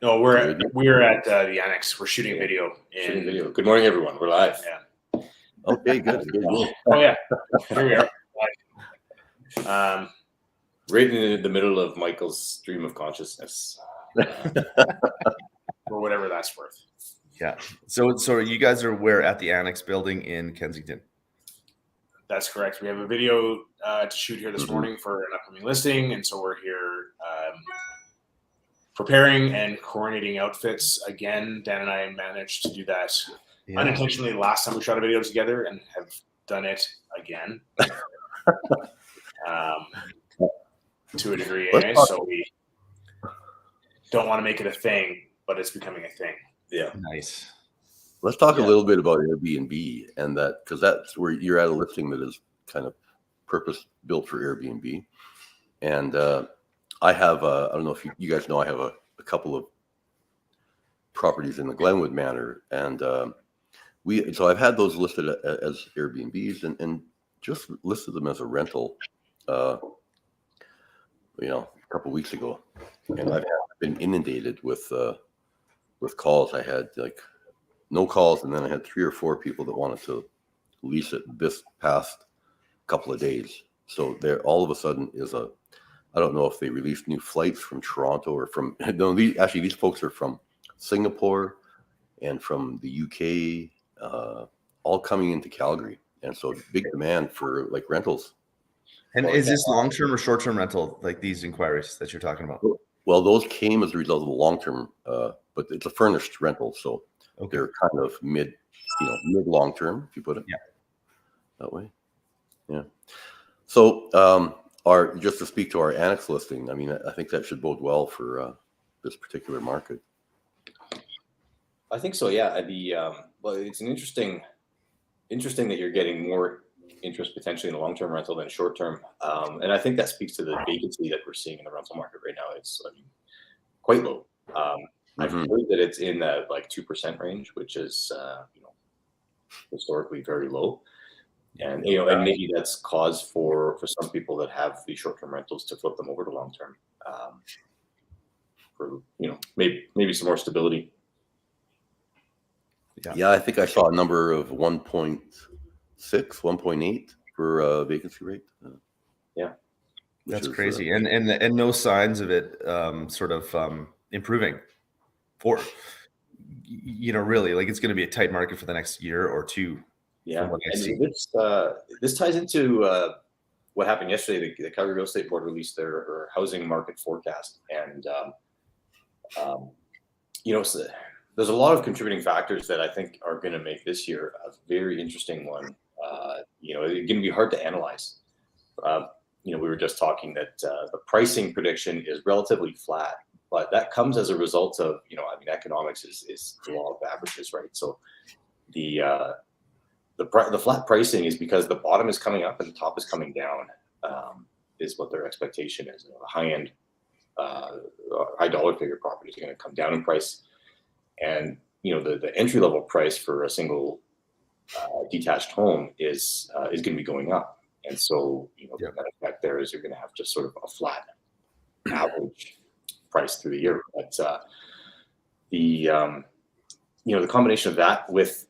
No, we're at the annex. We're shooting video. Shooting video. Good morning, everyone. We're live. Yeah. Okay, good. Oh yeah, here we are. Right in the middle of Michael's stream of consciousness, for whatever that's worth. Yeah. So you guys are where at the Annex building in Kensington? That's correct. We have a video to shoot here this morning for an upcoming listing, and so we're here preparing and coordinating outfits. Again, Dan and I managed to do that unintentionally last time we shot a video together, and have done it again to a degree. Anyway, so we don't want to make it a thing, but it's becoming a thing. Yeah. Nice. Let's talk a little bit about Airbnb, and that, because that's where you're at a listing that is kind of purpose built for Airbnb. And I have, I don't know if you guys know, I have a couple of properties in the Glenwood Manor, and so I've had those listed as Airbnbs, and just listed them as a rental, a couple of weeks ago, and I've been inundated with calls. I had like no calls, and then I had 3 or 4 people that wanted to lease it this past couple of days. So there all of a sudden is I don't know if they released new flights from Toronto or from, no, these folks are from Singapore and from the UK, all coming into Calgary. And so big demand for like rentals. And is this long-term or short-term rental, like these inquiries that you're talking about? Well, those came as a result of the long-term, but it's a furnished rental. So they're kind of mid long-term, if you put it that way. Yeah. So just to speak to our annex listing, I mean, I think that should bode well for this particular market. I think so. Yeah. Well, it's interesting that you're getting more interest potentially in a long-term rental than short-term, and I think that speaks to the vacancy that we're seeing in the rental market right now. It's quite low. I've heard that it's in the 2% range, which is historically very low. And and maybe that's cause for some people that have these short-term rentals to flip them over to long-term, for maybe some more stability. Yeah, I think I saw a number of 1.6, 1.8 for vacancy rate. Yeah, that's crazy, and no signs of it sort of improving. For really, like it's going to be a tight market for the next year or two. Yeah, and this ties into what happened yesterday. The Calgary Real Estate Board released their housing market forecast, and so there's a lot of contributing factors that I think are going to make this year a very interesting one. It's going to be hard to analyze. We were just talking that the pricing prediction is relatively flat, but that comes as a result of economics is the law of averages, right? So the flat pricing is because the bottom is coming up and the top is coming down, is what their expectation is. The high end, high dollar figure properties are going to come down in price, and the entry level price for a single detached home is going to be going up. And so the net effect there is you're going to have just sort of a flat average price through the year. But the combination of that with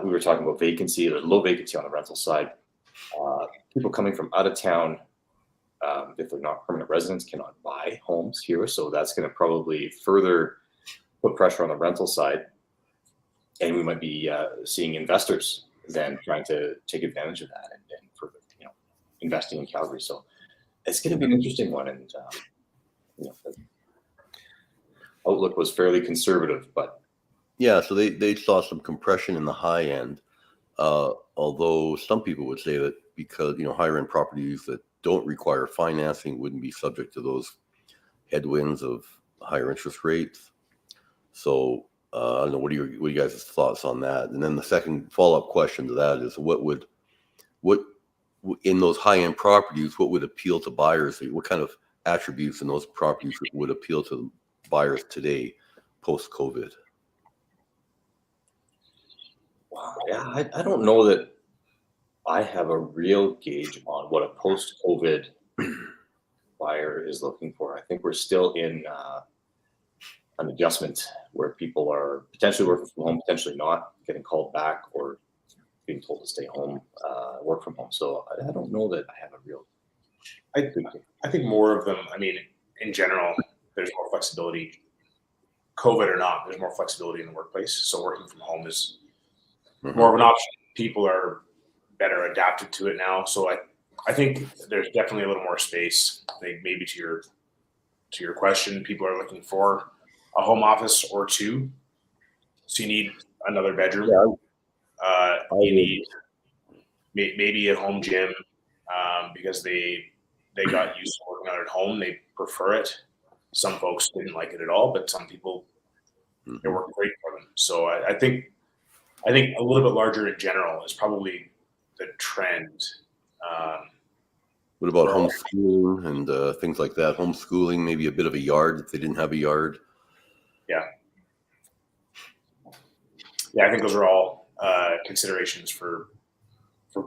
we were talking about vacancy. There's low vacancy on the rental side. People coming from out of town, if they're not permanent residents, cannot buy homes here. So that's going to probably further put pressure on the rental side. And we might be seeing investors then trying to take advantage of that and further, investing in Calgary. So it's going to be an interesting one. And the outlook was fairly conservative, but. Yeah, so they saw some compression in the high end, although some people would say that because higher end properties that don't require financing wouldn't be subject to those headwinds of higher interest rates. So I don't know, what are you guys' thoughts on that? And then the second follow-up question to that is what in those high end properties, what would appeal to buyers? What kind of attributes in those properties would appeal to buyers today post-COVID? Yeah, I don't know that I have a real gauge on what a post-COVID buyer is looking for. I think we're still in an adjustment where people are potentially working from home, potentially not, getting called back, or being told to stay home, work from home. So I don't know that I have a real. I think more of them. I mean, in general, there's more flexibility. COVID or not, there's more flexibility in the workplace. So working from home is more of an option. People are better adapted to it now. So I think there's definitely a little more space. I think maybe to your question, people are looking for a home office or two. So you need another bedroom. Yeah, you need maybe a home gym because they got used to working out at home. They prefer it. Some folks didn't like it at all, but some people, it worked great for them. So I think a little bit larger in general is probably the trend. What about homeschooling and things like that? Homeschooling, maybe a bit of a yard if they didn't have a yard. Yeah, I think those are all considerations for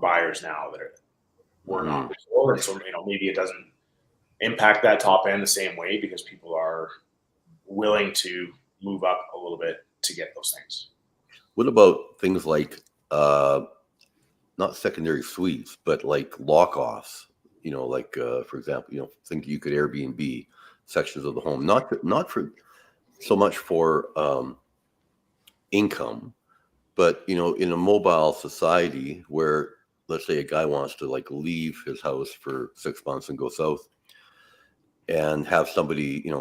buyers now that were not before. And so maybe it doesn't impact that top end the same way because people are willing to move up a little bit to get those things. What about things like not secondary suites, but like lock-offs? Like for example, think you could Airbnb sections of the home, not for so much for income, but in a mobile society where, let's say, a guy wants to like leave his house for 6 months and go south, and have somebody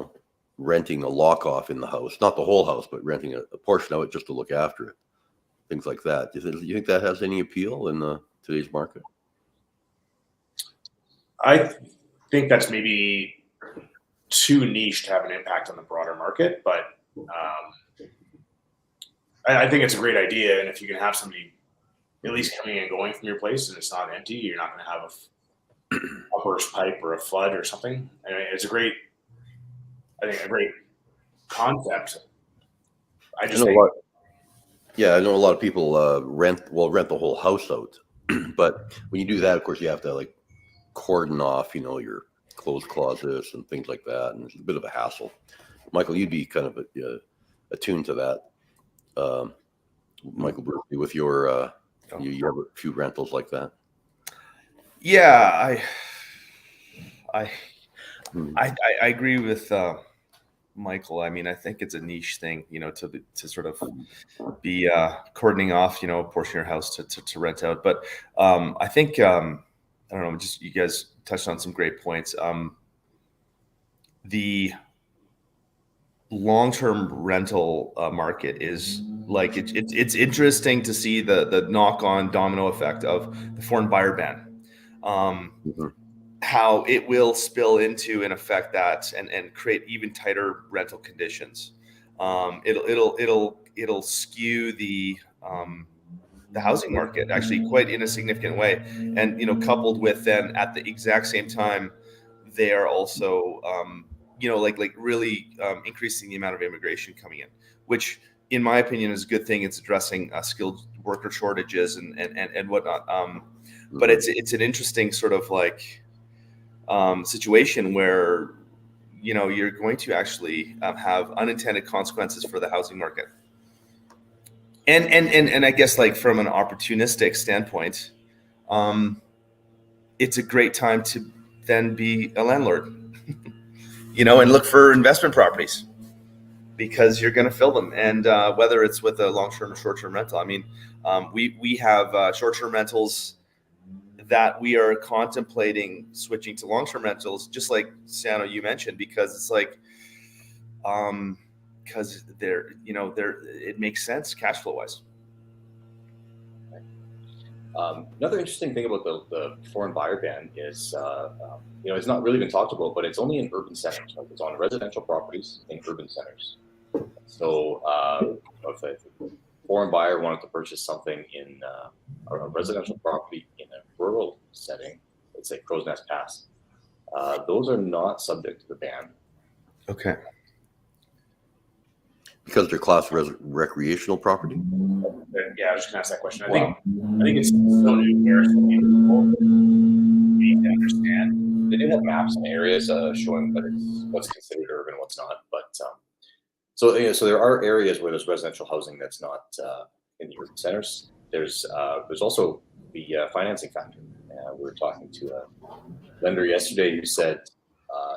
renting a lock-off in the house, not the whole house, but renting a portion of it just to look after it, things like that. Do you think that has any appeal in today's market? I think that's maybe too niche to have an impact on the broader market, but I think it's a great idea. And if you can have somebody at least coming and going from your place and it's not empty, you're not going to have a burst pipe or a flood or something. I mean, it's a great concept. I know a lot of people rent the whole house out, but when you do that, of course, you have to like cordon off, your clothes closets and things like that, and it's a bit of a hassle. Michael, you'd be kind of attuned to that. Michael Bruce, with your you have a few rentals like that. Yeah, I agree with Michael. I mean, I think it's a niche thing, to sort of be cordoning off, a portion of your house to rent out. But I think I don't know. Just you guys touched on some great points. The long-term rental market is like it's interesting to see the knock-on domino effect of the foreign buyer ban. How it will spill into and affect that and create even tighter rental conditions. It'll skew the housing market actually quite in a significant way, and coupled with then at the exact same time they are also like really increasing the amount of immigration coming in, which in my opinion is a good thing. It's addressing skilled worker shortages and whatnot. But it's an interesting sort of like situation where you're going to actually have unintended consequences for the housing market. And I guess like from an opportunistic standpoint, it's a great time to then be a landlord, and look for investment properties because you're going to fill them. And whether it's with a long-term or short-term rental, I mean, we have short-term rentals that we are contemplating switching to long-term rentals, just like Sano, you mentioned, because it's like, because it makes sense cash flow wise. Another interesting thing about the foreign buyer ban is, it's not really been talked about, but it's only in urban centers. Like it's on residential properties in urban centers. So if a foreign buyer wanted to purchase something in a residential property in a rural setting, let's say Crow's Nest Pass, those are not subject to the ban. Okay. Because they're classed as recreational property? Yeah, I was just going to ask that question. I think it's so new here, so people need to understand. They do have maps and areas showing that it's what's considered urban, what's not. But So there are areas where there's residential housing that's not in the urban centers. There's also the financing factor. We were talking to a lender yesterday who said,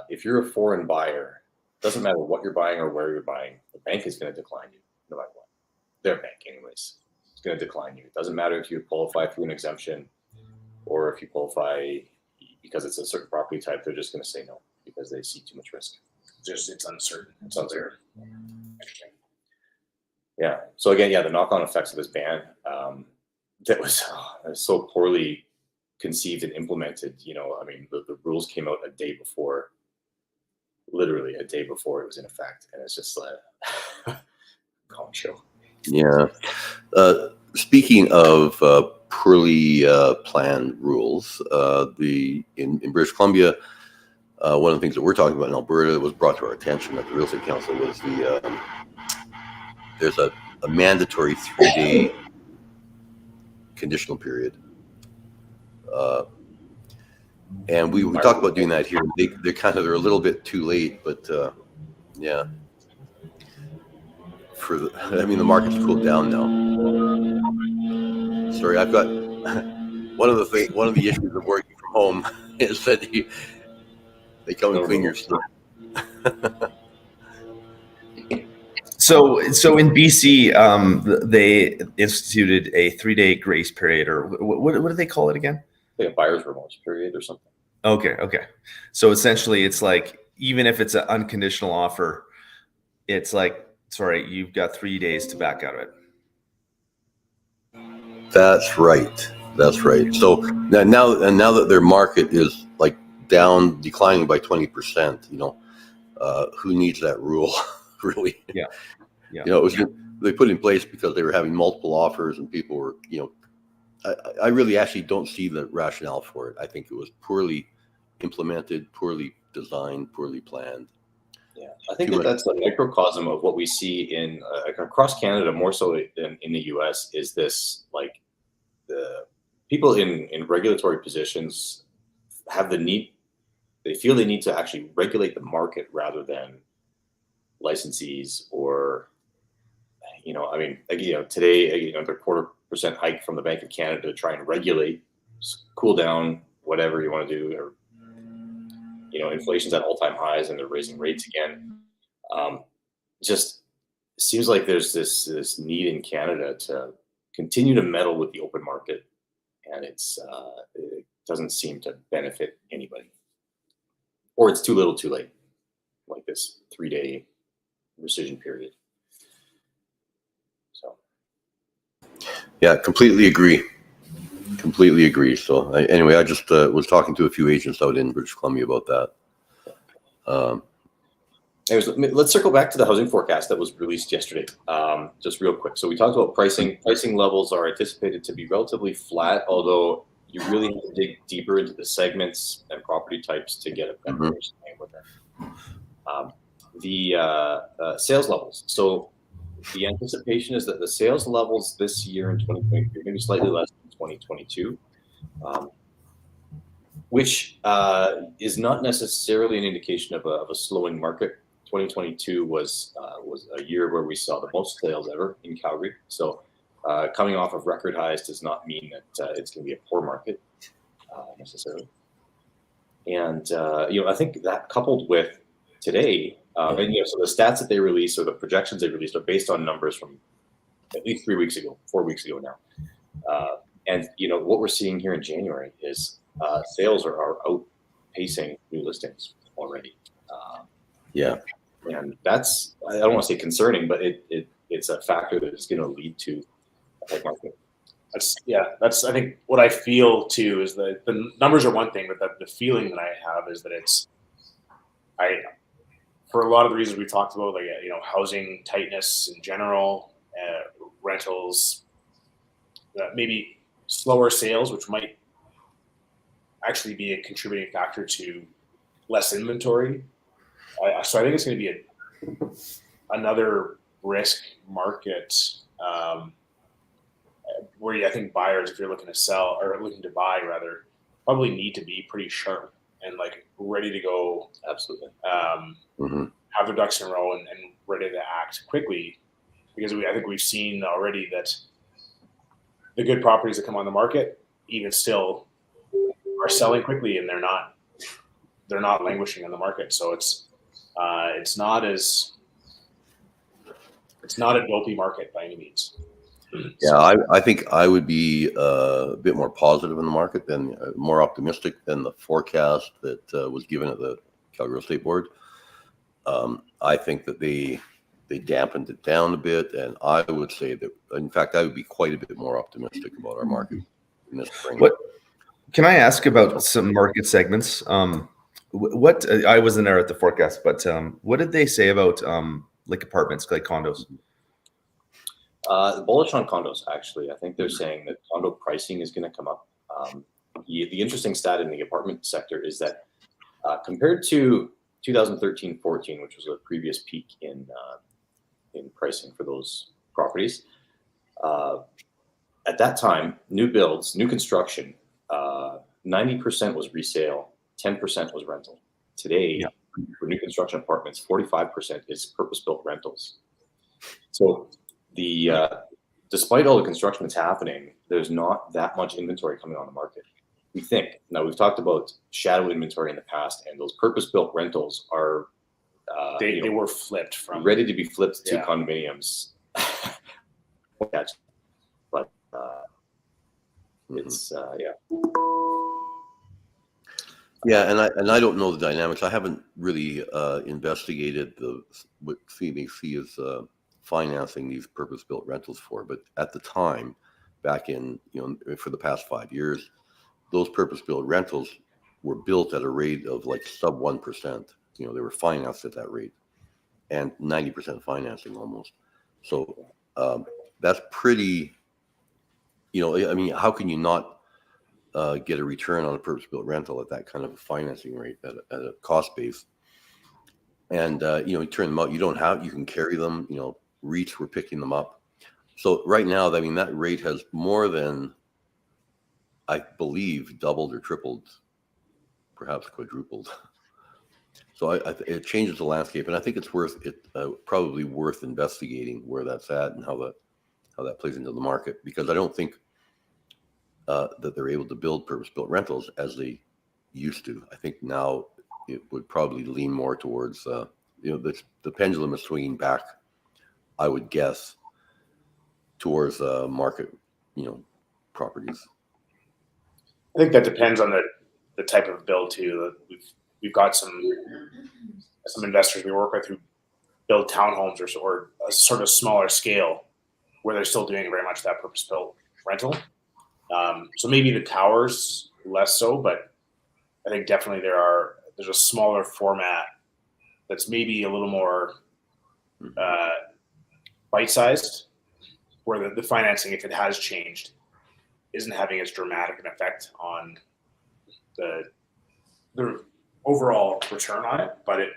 if you're a foreign buyer, doesn't matter what you're buying or where you're buying, the bank is going to decline you no matter what. Their bank, anyways, is going to decline you. It doesn't matter if you qualify for an exemption or if you qualify because it's a certain property type. They're just going to say no because they see too much risk. It's uncertain. It's uncertain. Interesting. Yeah. So again, the knock-on effects of this ban that was so poorly conceived and implemented. I mean, the rules came out a day before, literally a day before it was in effect, and it's just like gong show. Yeah. Speaking of poorly planned rules, in British Columbia, one of the things that we're talking about in Alberta was brought to our attention at the Real Estate Council was there's a mandatory 3-day conditional period. And we talked about doing that here. They're a little bit too late, but yeah. The market's cooled down now. Sorry, I've got one of the issues of working from home is that they come and clean your stuff. So in BC, they instituted a 3-day grace period, or what do they call it again? Like a buyer's remorse period or something. Okay. So essentially, it's like even if it's an unconditional offer, it's like, sorry, you've got 3 days to back out of it. That's right. So now that their market is like declining by 20%, who needs that rule? Really? Yeah. They put it in place because they were having multiple offers and people were, I really actually don't see the rationale for it. I think it was poorly implemented, poorly designed, poorly planned. Yeah, I think that's a microcosm of what we see in across Canada, more so than in the U.S. Is this like the people in regulatory positions have the need? They feel they need to actually regulate the market rather than licensees or, today, the 0.25% hike from the Bank of Canada to try and regulate, cool down, whatever you want to do, or, inflation's at all-time highs and they're raising rates again. Just seems like there's this need in Canada to continue to meddle with the open market, and it doesn't seem to benefit anybody. Or it's too little too late, like this 3-day rescission period. So, yeah, completely agree. So anyway, I just was talking to a few agents out in British Columbia about that. Let's circle back to the housing forecast that was released yesterday, just real quick. So we talked about pricing. Pricing levels are anticipated to be relatively flat, although you really need to dig deeper into the segments and property types to get a better understanding with them. The sales levels. So the anticipation is that the sales levels this year in 2023, maybe slightly less than 2022, which is not necessarily an indication of a slowing market. 2022 was a year where we saw the most sales ever in Calgary. So coming off of record highs does not mean that it's going to be a poor market necessarily. And I think that coupled with today, so the stats that they released or the projections they released are based on numbers from at least 4 weeks ago now. And what we're seeing here in January is sales are outpacing new listings already. And that's, I don't want to say concerning, but it's a factor that is going to lead to a tight market. That's I think what I feel too is that the numbers are one thing, but the feeling that I have is that for a lot of the reasons we talked about, like housing tightness in general, rentals, maybe slower sales, which might actually be a contributing factor to less inventory. So I think it's going to be another risk market where I think buyers, if you're looking to sell or looking to buy rather, probably need to be pretty sharp and like ready to go. Absolutely. Have their ducks in a row and ready to act quickly, because I think we've seen already that the good properties that come on the market, even still, are selling quickly, and they're not languishing on the market. So it's not a dopey market by any means. Yeah, I think I would be a bit more positive in the market than more optimistic than the forecast that was given at the Calgary Real Estate Board. I think that they dampened it down a bit, and I would say that, in fact, I would be quite a bit more optimistic about our market in this spring. What can I ask about some market segments? What I wasn't there at the forecast, but what did they say about like apartments, like condos? Bullish on condos, actually. I think they're saying that condo pricing is going to come up. The interesting stat in the apartment sector is that compared to 2013-14, which was a previous peak in pricing for those properties, at that time, new builds, new construction, 90% was resale, 10% was rental. Today, for new construction apartments, 45% is purpose-built rentals. So despite all the construction that's happening, there's not that much inventory coming on the market. We think. Now, we've talked about shadow inventory in the past, and those purpose-built rentals are they were flipped from ready to be flipped to condominiums. But it's Yeah, and I don't know the dynamics. I haven't really investigated what CMHC is financing these purpose-built rentals for. But at the time, back in for the past 5 years, those purpose-built rentals were built at a rate of like sub 1%. They were financed at that rate, and 90% financing almost. So that's pretty. I mean, how can you not get a return on a purpose-built rental at that kind of a financing rate at a cost base? And you turn them out. You can carry them. REITs were picking them up. So right now, I mean, that rate has more than, I believe, doubled or tripled, perhaps quadrupled. So it changes the landscape, and I think it's probably worth investigating where that's at and how that plays into the market, because I don't think that they're able to build purpose-built rentals as they used to. I think now it would probably lean more towards the pendulum is swinging back, I would guess, towards market properties. I think that depends on the type of build too. We've got some investors we work with who build townhomes or a sort of smaller scale, where they're still doing very much that purpose-built rental. So maybe the towers less so, but I think definitely there's a smaller format that's maybe a little more bite-sized, where the financing, if it has changed, isn't having as dramatic an effect on the overall return on it. But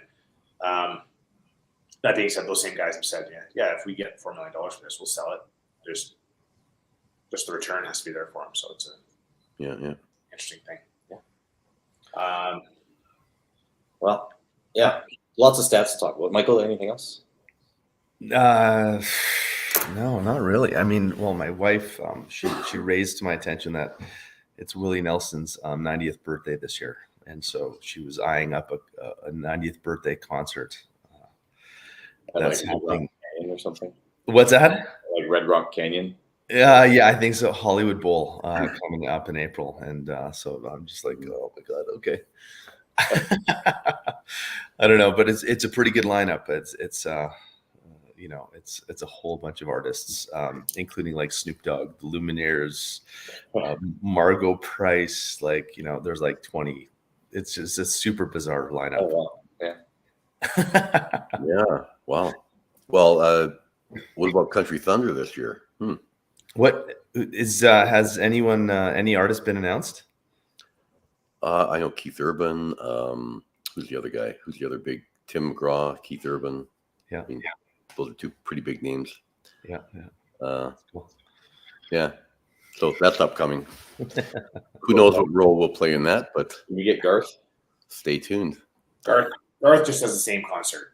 that being said, those same guys have said, if we get $4 million for this, we'll sell it. Just the return has to be there for them. So it's a interesting thing. Well, lots of stats to talk about. Michael, anything else? No, not really. I mean, well, my wife, she raised to my attention that it's Willie Nelson's 90th birthday this year, and so she was eyeing up a 90th birthday concert. That's happening or something. What's that? Like Red Rock Canyon. Yeah, I think so. Hollywood Bowl coming up in April, and so I'm just like, oh my god, okay. I don't know, but it's a pretty good lineup. It's a whole bunch of artists, including like Snoop Dogg, the Lumineers, Margot Price. There's like 20. It's just a super bizarre lineup. Oh wow! Yeah. Yeah. Wow. Well, what about Country Thunder this year? What is has anyone any artist been announced? I know Keith Urban. Who's the other guy? Who's the other big? Tim McGraw, Keith Urban. Yeah. I mean, those are two pretty big names. Yeah. Cool. Yeah. So that's upcoming. Who knows what role we'll play in that? But can we get Garth? Stay tuned. Garth just does the same concert.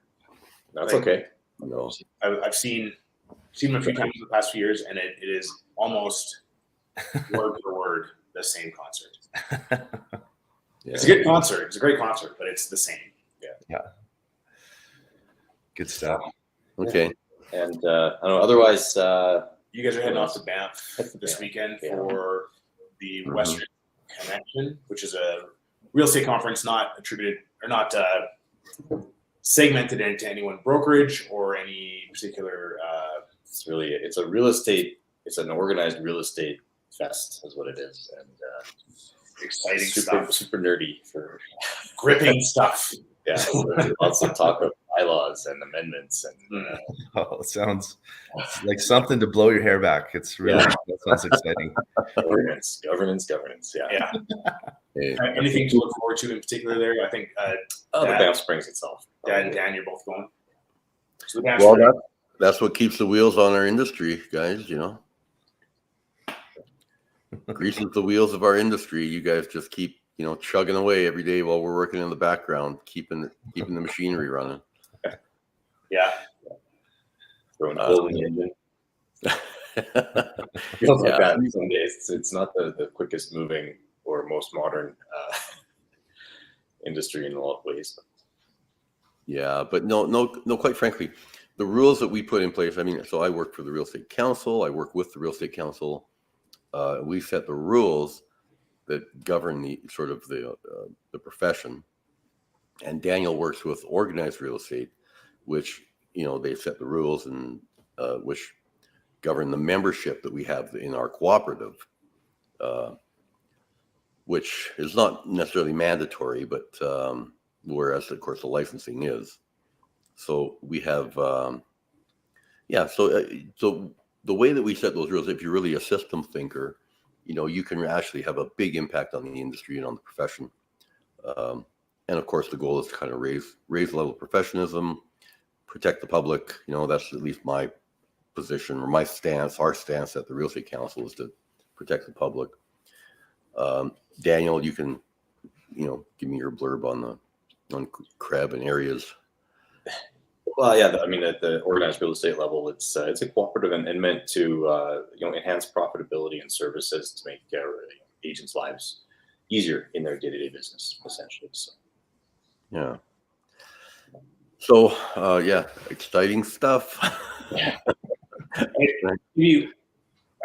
That's okay. No. I've seen them a few times in the past few years, and it is almost word for word the same concert. Yeah. It's a good concert. It's a great concert, but it's the same. Good stuff. Okay. And I don't know. Otherwise, You guys are heading off to Banff this weekend Yeah. for the Mhm. Western Connection, which is a real estate conference not attributed or not segmented into any one brokerage or any particular. it's a real estate. It's an organized real estate fest, is what it is, and Exciting super stuff, super nerdy for gripping stuff. yeah. Lots of talk of bylaws and amendments and Oh, it sounds like something to blow your hair back. It's really that sounds exciting. governance. Yeah. Yeah. Hey, Anything to look forward to in particular there? I think The Dad- Banff Springs itself. Dad and Dan, you're both going. So the Banff well, Springs- that's what keeps the wheels on our industry, guys. You know, greases the wheels of our industry. You guys just keep chugging away every day while we're working in the background, keeping the machinery running. yeah. Throwing coal in the engine. Feels like that some days. It's not the quickest moving or most modern industry in a lot of ways. Yeah, but no. Quite frankly, the rules that we put in place. I mean, so I work for the Real Estate Council. I work with the Real Estate Council. We set the rules that govern the sort of the profession, and Daniel works with organized real estate, which they set the rules and which govern the membership that we have in our cooperative, which is not necessarily mandatory, but whereas of course the licensing is. So we have, so the way that we set those rules, if you're really a system thinker, you can actually have a big impact on the industry and on the profession. And of course, the goal is to kind of raise the level of professionalism, protect the public. That's at least my position or my stance. Our stance at the Real Estate Council is to protect the public. Daniel, you can, give me your blurb on CREB and areas. Well, yeah. I mean, at the organized real estate level, it's a cooperative and meant to enhance profitability and services to make agents' lives easier in their day-to-day business, essentially. So. Yeah. So exciting stuff. Maybe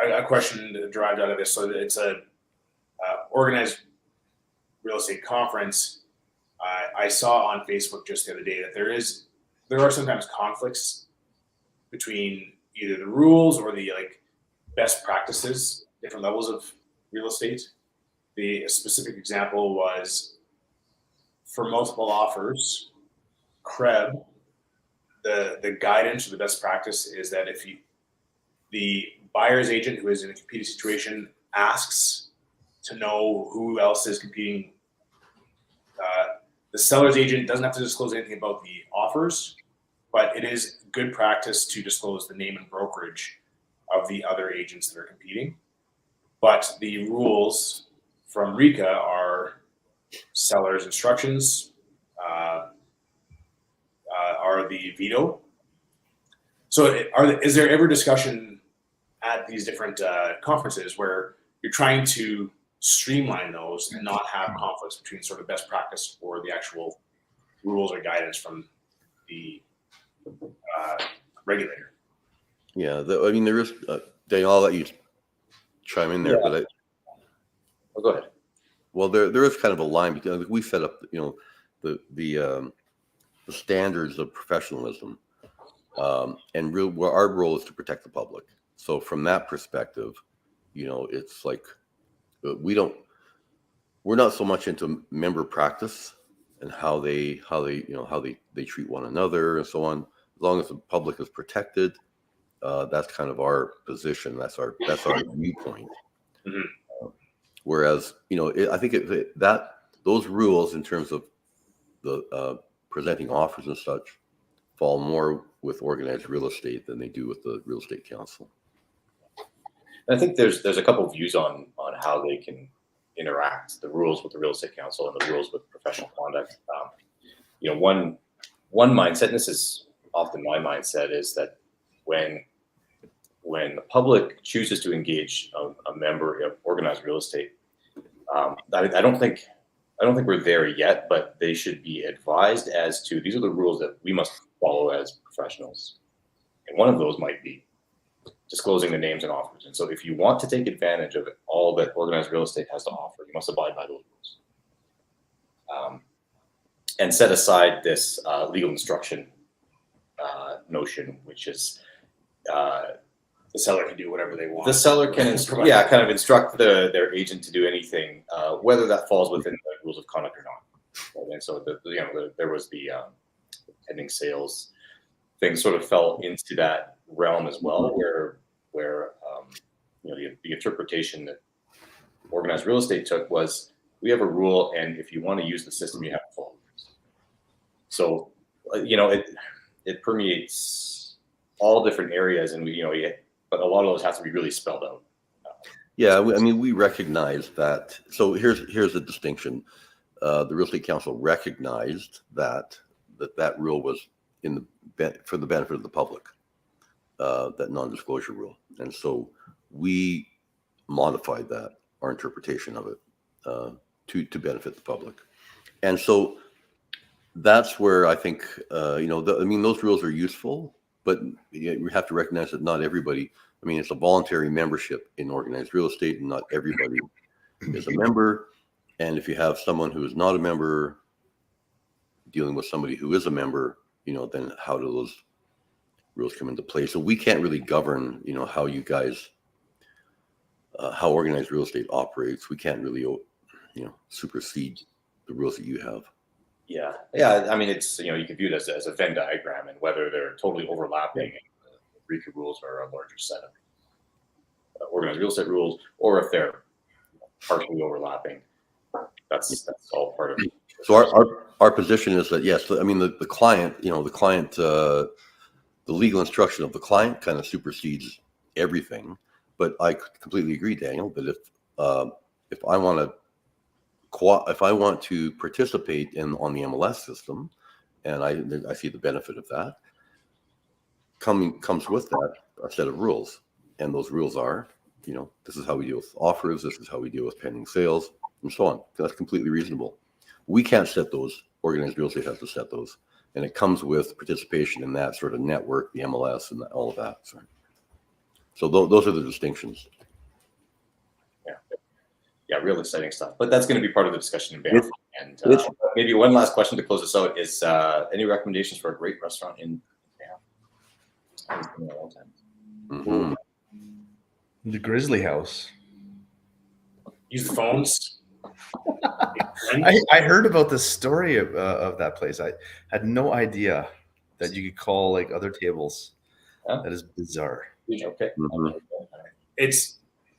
a question derived out of this. So it's a organized real estate conference. I saw on Facebook just the other day that there are sometimes conflicts between either the rules or the best practices, different levels of real estate. The specific example was for multiple offers, CREB, the guidance or the best practice is that if the buyer's agent who is in a competing situation asks to know who else is competing, the seller's agent doesn't have to disclose anything about the offers, but it is good practice to disclose the name and brokerage of the other agents that are competing. But the rules from RECA are seller's instructions are the veto. So is there ever discussion at these different conferences where you're trying to streamline those and not have conflicts between sort of best practice or the actual rules or guidance from the regulator? Yeah, there is. Daniel, I'll let you chime in there, but Go ahead. Well, there is kind of a line between. We set up, the standards of professionalism, and our role is to protect the public. So from that perspective, it's like we're not so much into member practice and how they treat one another and so on. As long as the public is protected, that's kind of our position. That's our viewpoint. Mm-hmm. Whereas, I think those rules in terms of the presenting offers and such fall more with organized real estate than they do with the Real Estate Council. And I think there's a couple of views on how they can interact, the rules with the Real Estate Council and the rules with professional conduct. One mindset, and this is often my mindset is that when the public chooses to engage a member of organized real estate, I don't think we're there yet, but they should be advised as to these are the rules that we must follow as professionals. And one of those might be disclosing the names and offers. And so if you want to take advantage of all that organized real estate has to offer, you must abide by those rules. And set aside this legal instruction notion, which is The seller can do whatever they want. the seller can kind of instruct their agent to do anything, whether that falls within the rules of conduct or not. Right? And so there was the pending sales thing sort of fell into that realm as well, where the interpretation that organized real estate took was we have a rule, and if you want to use the system, you have to follow it. So it permeates all different areas, and but a lot of those have to be really spelled out. Yeah, we recognize that. So here's a distinction. The Real Estate Council recognized that rule was for the benefit of the public, that non-disclosure rule, and so we modified our interpretation of it to benefit the public, and so that's where I think those rules are useful, but we have to recognize that not everybody. It's a voluntary membership in organized real estate, and not everybody is a member. And if you have someone who is not a member dealing with somebody who is a member, then how do those rules come into play? So we can't really govern, how you guys, how organized real estate operates. We can't really, supersede the rules that you have. Yeah. It's you can view it as a Venn diagram, and whether they're totally overlapping. RECA rules are a larger set of organized real estate rules, or if they're partially overlapping, that's all part of it. So our position is that yes, the client, the legal instruction of the client kind of supersedes everything. But I completely agree, Daniel, that if I want to participate on the MLS system, and I see the benefit of that, comes with that a set of rules, and those rules are, this is how we deal with offers, this is how we deal with pending sales, and so on. That's completely reasonable. We can't set those. Organized real estate has to set those, and it comes with participation in that sort of network, the MLS, and all of that. So those are the distinctions. Yeah, real exciting stuff. But that's going to be part of the discussion in Banff. And maybe one last question to close us out is any recommendations for a great restaurant in Banff? Mm-hmm. The Grizzly House. Use the phones. I heard about the story of that place. I had no idea that you could call like other tables. Huh? That is bizarre. Okay. Mm-hmm.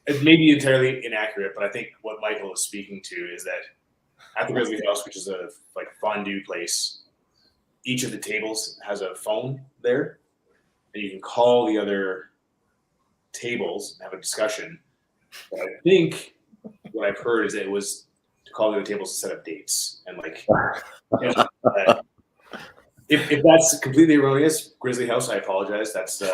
It may be entirely inaccurate, but I think what Michael is speaking to is that at the Grizzly House, which is a fondue place, each of the tables has a phone there, and you can call the other tables and have a discussion. But I think what I've heard is that it was to call the other tables to set up dates and if that's completely erroneous, Grizzly House, I apologize. That's not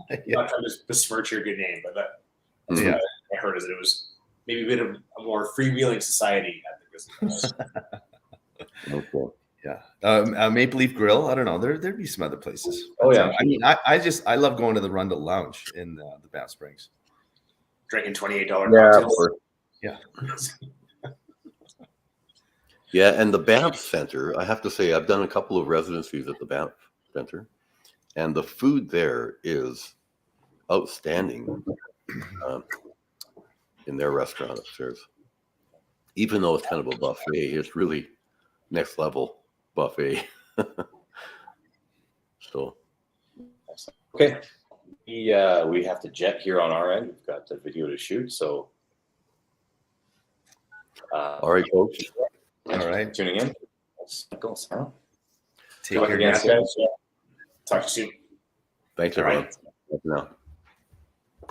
trying to besmirch your good name, but that's what I heard is that it was maybe a bit of a more freewheeling society at the Grizzly House. Okay. Yeah. Maple Leaf Grill. I don't know. There'd be some other places. Oh yeah. I love going to the Rundle Lounge in the Banff Springs. Drinking $28 cocktails. Yeah. Yeah, and the Banff Center, I have to say, I've done a couple of residencies at the Banff Center, and the food there is outstanding in their restaurant upstairs. Even though it's kind of a buffet, it's really next level buffet. So, Okay. We have to jet here on our end. We've got the video to shoot, so. All right, folks. Thanks All right. for tuning in. Go, Sarah. Take Good luck care, again, guys. guys. Talk to you soon. Thanks, All everyone. right. Bye for now.